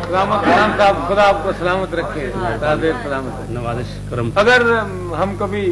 सलामत खान साहब, खुदा आपको सलामत रखे, सलामत नवाजिश करम। अगर हम कभी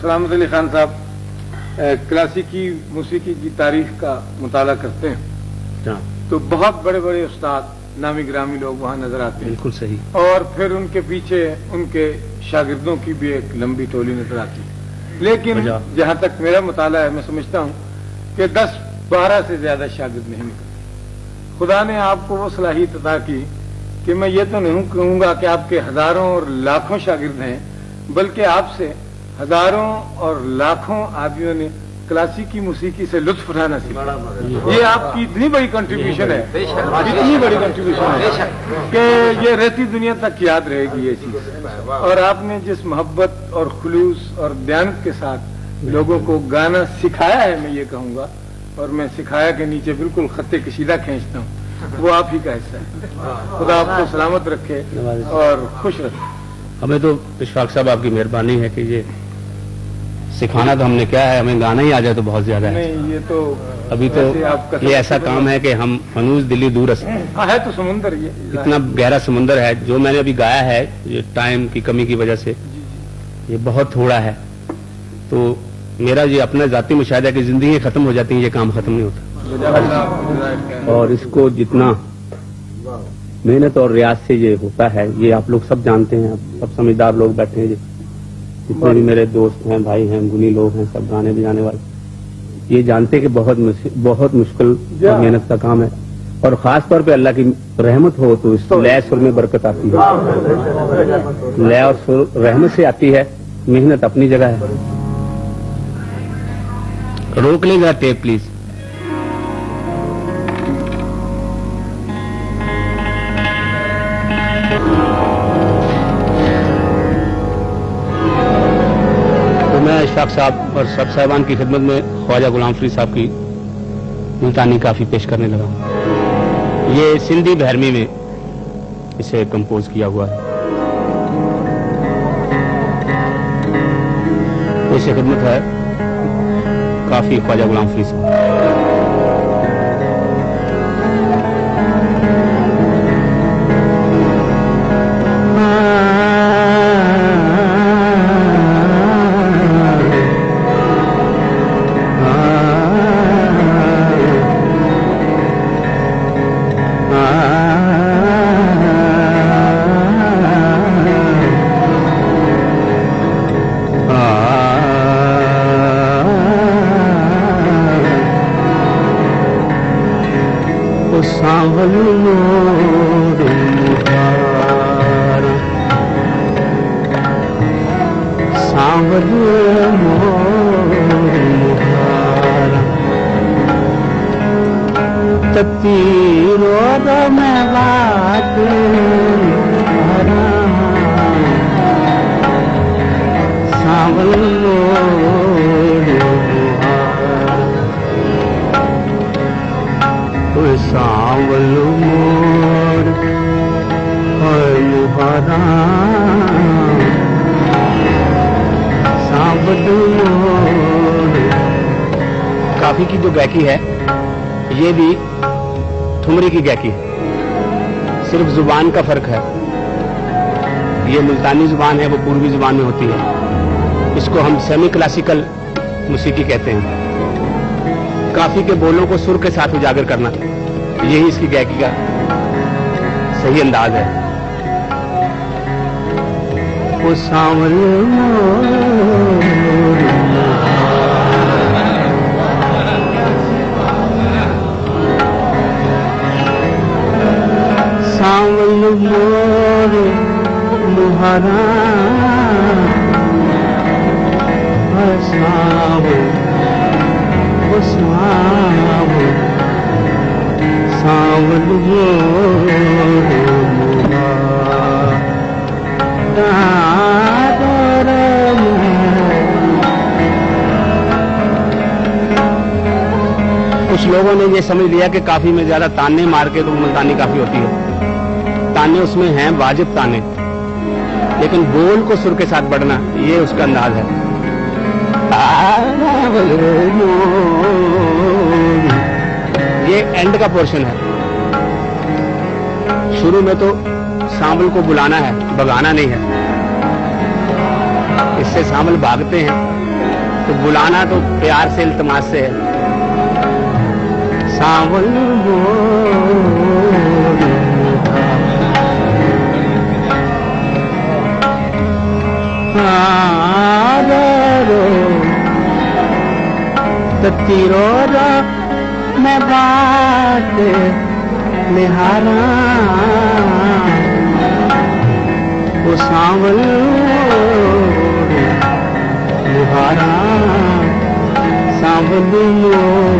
सलामत अली खान साहब क्लासिकी मौसीकी की तारीख का मुताला करते हैं तो बहुत बड़े बड़े उस्ताद नामी ग्रामी लोग वहाँ नजर आते हैं। बिल्कुल सही। और फिर उनके पीछे उनके शागिर्दों की भी एक लंबी टोली नजर आती है। लेकिन जहाँ तक मेरा मुताला है, मैं समझता हूँ कि 10-12 से ज्यादा शागिर्द नहीं निकलते। खुदा ने आपको वो सलाहियत अता की कि मैं ये तो नहीं कहूंगा कि आपके हजारों और लाखों शागिर्द हैं, बल्कि आपसे हजारों और लाखों आदमियों ने क्लासिकी मौसीकी से लुत्फ उठाना सीखा। ये आपकी इतनी बड़ी कंट्रीब्यूशन है, इतनी बड़ी कंट्रीब्यूशन है कि ये रहती दुनिया तक याद रहेगी ये चीज। और आपने जिस मोहब्बत और खुलूस और दयानत के साथ लोगों को गाना सिखाया है, मैं ये कहूंगा, और मैं सिखाया के नीचे बिल्कुल खत्ते कशीदा खींचता हूँ, वो आप ही का हिस्सा है। खुदा आपको सलामत रखे और खुश रखे। हमें तो इशफाक साहब आपकी मेहरबानी है कि ये सिखाना तो हमने क्या है, हमें गाना ही आ जाए तो बहुत ज्यादा है। नहीं, ये तो अभी तो ये ऐसा काम है कि हम फनूस दिल्ली दूर है तो समुंदर, ये इतना गहरा समुंदर है। जो मैंने अभी गाया है ये टाइम की कमी की वजह से ये बहुत थोड़ा है, तो मेरा ये अपना जाती मुशाहिदा है कि जिंदगी खत्म हो जाती है, ये काम खत्म नहीं होता। और इसको जितना मेहनत और रियाज से ये होता है, ये आप लोग सब जानते हैं, सब समझदार लोग बैठे हैं, जितने भी मेरे दोस्त हैं, भाई हैं, गुनी लोग हैं, सब गाने बजाने वाले, ये जानते हैं कि बहुत मुश्किल और मेहनत का काम है। और खास तौर पे अल्लाह की रहमत हो तो इस लय सुर में बरकत आती है। लय और सुर रहमत से आती है, मेहनत अपनी जगह है। रोक लेगा टेप प्लीज। तो मैं इशफाक साहब और सब साहिबान की खिदमत में ख्वाजा गुलाम फरीद साहब की मुल्तानी काफी पेश करने लगा हूं। ये सिंधी बहरमी में इसे कंपोज किया हुआ है। इसे खिदमत है काफी ख्वाजा गुलाम फरीद साहब। काफी की जो गायकी है ये भी ठुमरी की गायकी है, सिर्फ जुबान का फर्क है। ये मुल्तानी जुबान है, वो पूर्वी जुबान में होती है। इसको हम सेमी क्लासिकल मौसीकी कहते हैं। काफी के बोलों को सुर के साथ उजागर करना, यही इसकी गायकी का सही अंदाज है। वो सांवल मोर मुहारा सांवल मोर कुछ लोगों ने ये समझ लिया कि काफी में ज्यादा ताने मार के तो मुल्तानी काफी होती है। ताने उसमें हैं वाजिब ताने, लेकिन बोल को सुर के साथ बढ़ना ये उसका अंदाज है। ये एंड का पोर्शन है। शुरू में तो सांवल को बुलाना है, भगाना नहीं है। इससे सांवल भागते हैं, तो बुलाना तो प्यार से, इल्तमास से है। सांवल तीरो मैं बात निहारा वो सांवल मुहारा सांवल मुहारा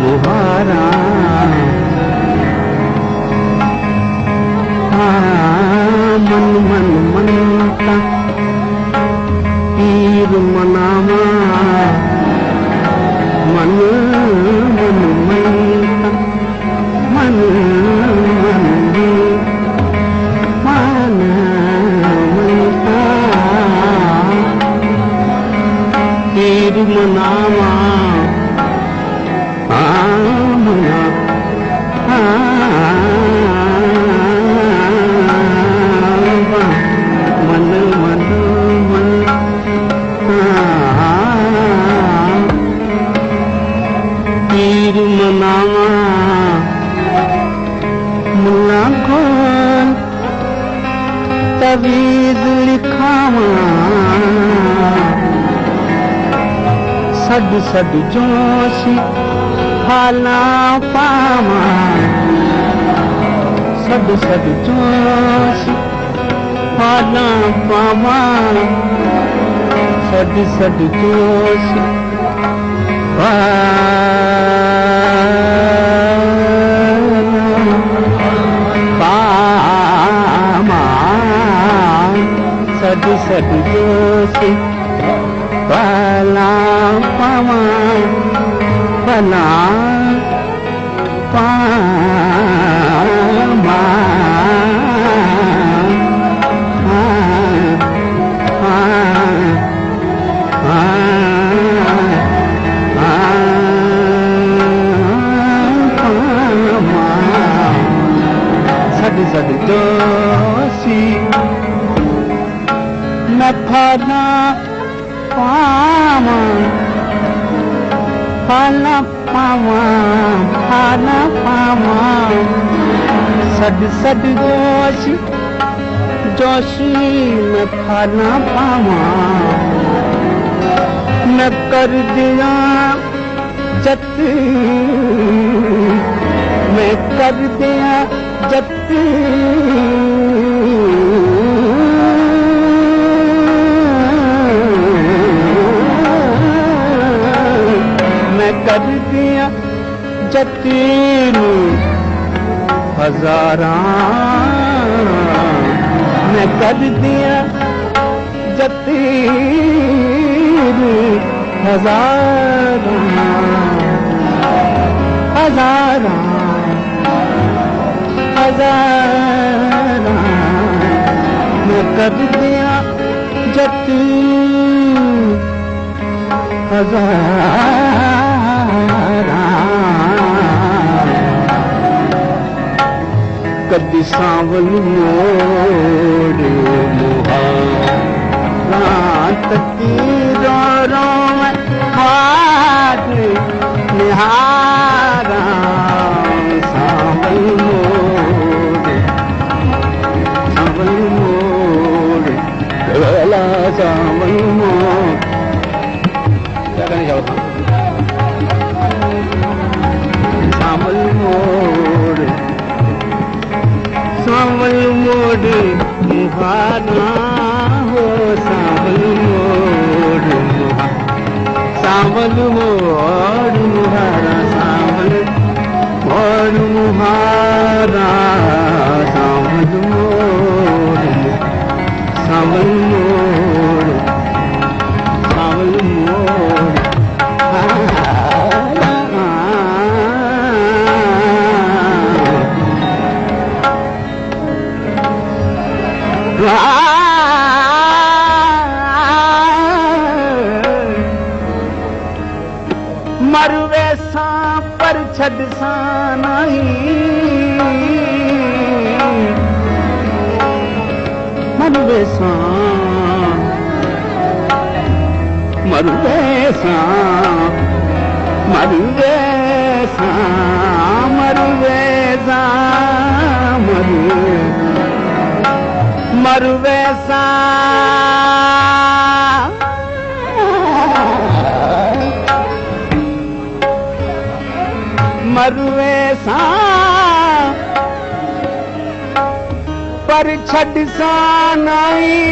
मुहारा मन मन मनता पीर मनावा मन मन मनता मन मन मन मनता पीर मनावा मना तवीज़ लिखावा सड सड जोशी हाला पावा सड सड जोशी हाला पावा सड सड जोशी सड सड जोशी भला पावा भला पावा सड सड जोशी मैं फला पावा फला पावा फला पावा सड सड जोशी जोशी मैं फला पावा मैं कर दिया जत मैं कर दिया जत कर दिया जतीन हजारा मैं कर दिया जतीन हजारा हजारा हजारा मैं कर दिया जतीन हजारा कभी सांवल मोड़ मुहारा तीरो रो हाथ निहारा सांवल मोड़ गला सांवल मोड़ क्या करने जाओ सांवल मोड़ सांवल मोड़ मुहारा हो सांवल मोड़ सांवल मोड़ मुहारा सांवल मोड़ मुहारा सांवल मोड़ सांवल मोड़ सांवल मोड़ छॾसा नहीं मरवे सां मरवे सां मरवे सां मरवे सां मरवे सां मरवे सां पर छॾसा नहीं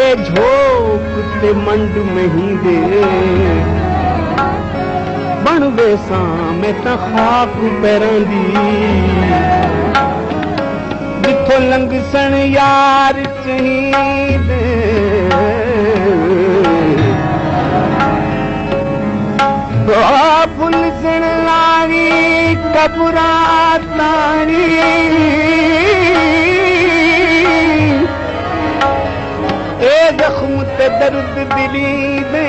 ए झोक ते मंड महींदे बनवे सां मैं त खाक पैरां दी जिथों लंघसण यार चहींदे फुल सण लारी कबरा तारी ए जख्म ते दर्द दिली दे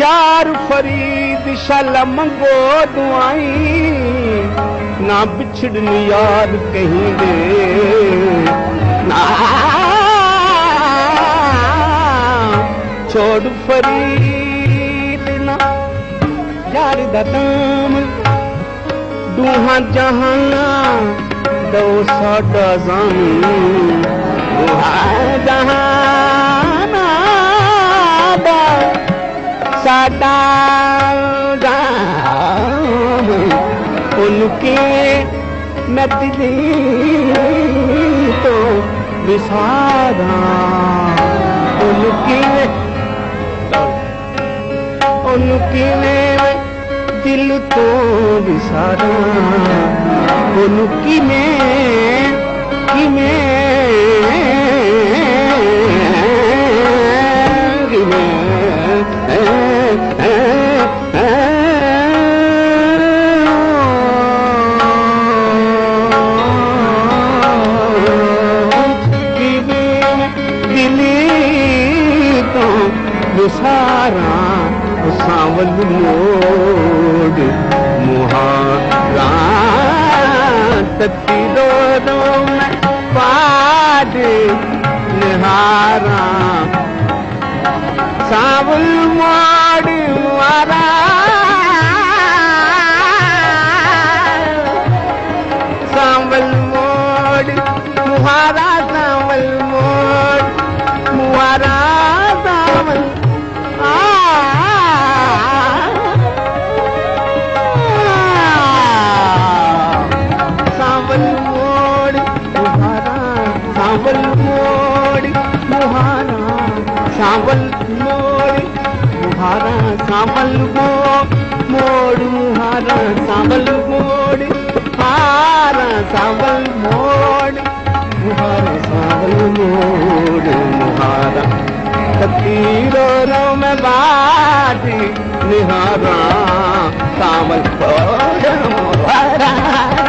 यार फरीद शाला मंगो दुआई ना बिछड़न यार कहीं दे ना छोड़ फरीद ना यार दा दाम दूहां जहाना दो साडा जाम दूहां जहाना दा साडा जाम उनके मैं दिली तो विसारा उनके दिल तो विसारा उनकी विसारा सावल मोड़ मुहारा तत्ती दो में पाद निहारा सावल मोड़ मुहारा सावल मोड़ मुहारा सावल मोड़ मुहारा सावल सावल मोड़ मुहारा सावल मोड़ मुहारा सावल मोड़ मुहारा सावल मोड़ मुहारा सावल मोड़ हारा सावल मोड़ मुहारा सावल मोड़ मुहारा तकदीरो रो में बाटी निहारा सावल मोड़ मुहारा